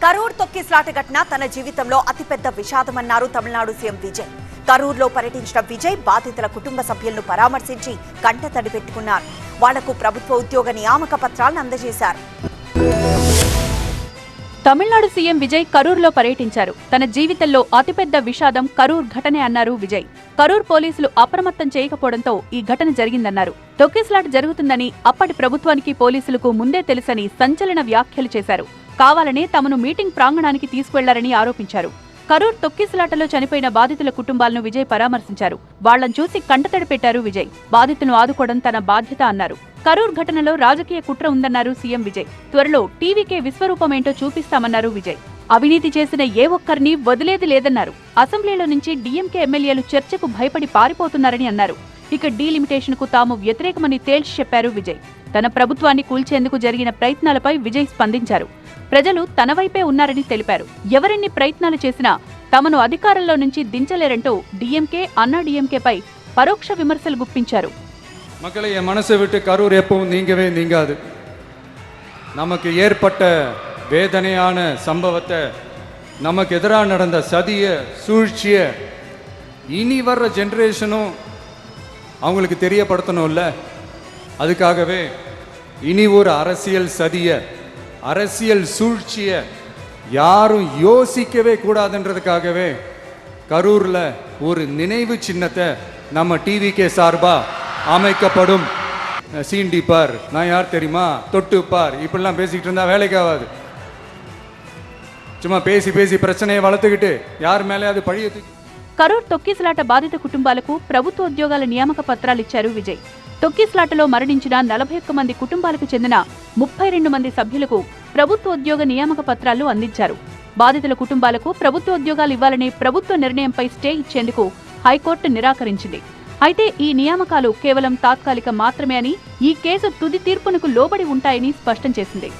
కరూర్ తొక్కిస్లాట ఘటన తన జీవితంలో అతిపెద్ద విషాదమన్నారు తమిళనాడు సీఎం విజయ్. కరూర్లో పర్యటించిన విజయ్ బాధితుల కుటుంబ సభ్యులను పరామర్శించి కంటతడి పెట్టుకున్నారు. వాళ్లకు ప్రభుత్వ ఉద్యోగ నియామక పత్రాలను అందజేశారు. తమిళనాడు సీఎం విజయ్ కరూర్లో పర్యటించారు. తన జీవితంలో అతిపెద్ద విషాదం కరూర్ ఘటనే అన్నారు విజయ్. కరూర్ పోలీసులు అప్రమత్తం చేయకపోవడంతో ఈ ఘటన జరిగిందన్నారు. తొక్కిస్లాట్ జరుగుతుందని అప్పటి ప్రభుత్వానికి పోలీసులకు ముందే తెలుసని సంచలన వ్యాఖ్యలు చేశారు. కావాలనే తమను మీటింగ్ ప్రాంగణానికి తీసుకువెళ్లారని ఆరోపించారు. కరూర్ తొక్కిసలాటలో చనిపోయిన బాధితుల కుటుంబాలను విజయ్ పరామర్శించారు. వాళ్లను చూసి కంటతడి పెట్టారు విజయ్. బాధితులను ఆదుకోవడం తన బాధ్యత అన్నారు. కరూర్ ఘటనలో రాజకీయ కుట్ర ఉందన్నారు సీఎం విజయ్. త్వరలో టీవీకే విశ్వరూపమేంటో చూపిస్తామన్నారు విజయ్. అవినీతి చేసిన ఏ ఒక్కరిని వదిలేది లేదన్నారు. అసెంబ్లీలో నుంచి డీఎంకే ఎమ్మెల్యేలు చర్చకు భయపడి పారిపోతున్నారని అన్నారు. ఇక డీలిమిటేషన్ కు తాము వ్యతిరేకమని తేల్చి చెప్పారు విజయ్. తన ప్రభుత్వాన్ని కూల్చేందుకు జరిగిన ప్రయత్నాలపై విజయ్ స్పందించారు. ప్రజలు తన వైపే ఉన్నారని తెలిపారు. ఎవరెన్ని ప్రయత్నాలు చేసినా తమను అధికారంలో నుంచి దించలేరంటూ డీఎంకే అన్నా డీఎంకేపై పరోక్ష విమర్శలు గుప్పించారు. மக்களை என் மனசை விட்டு கரூர் எப்பவும் நீங்கவே நீங்காது. நமக்கு ஏற்பட்ட வேதனையான சம்பவத்தை, நமக்கு எதிராக நடந்த சதிய சூழ்ச்சியை இனி வர்ற ஜென்ரேஷனும் அவங்களுக்கு தெரியப்படுத்தணும்ல. அதுக்காகவே இனி ஒரு அரசியல் சதிய, அரசியல் சூழ்ச்சியை யாரும் யோசிக்கவே கூடாதுன்றதுக்காகவே கரூரில் ஒரு நினைவு சின்னத்தை நம்ம டிவிகே சார்பாக அமைக்கப்படும். சீண்டி பார், நான் யார் தெரியுமா, தொட்டு பார், இப்படிலாம் பேசிக்கிட்டு இருந்தா வேலைக்கு ஆகாது. சும்மா பேசி பேசி பிரச்சனையை வளர்த்துக்கிட்டு யார் மேலே அது பழிய. కరూర్ తొక్కిసలాట బాధిత కుటుంబాలకు ప్రభుత్వ ఉద్యోగాల నియామక పత్రాలిచ్చారు విజయ్. తొక్కిసలాటలో మరణించిన 41 మంది కుటుంబాలకు చెందిన 32 మంది సభ్యులకు ప్రభుత్వ ఉద్యోగ నియామక పత్రాలు అందించారు. బాధితుల కుటుంబాలకు ప్రభుత్వ ఉద్యోగాలు ఇవ్వాలనే ప్రభుత్వ నిర్ణయంపై స్టే ఇచ్చేందుకు హైకోర్టు నిరాకరించింది. అయితే ఈ నియామకాలు కేవలం తాత్కాలిక మాత్రమే అని, ఈ కేసు తుది తీర్పునకు లోబడి ఉంటాయని స్పష్టం చేసింది.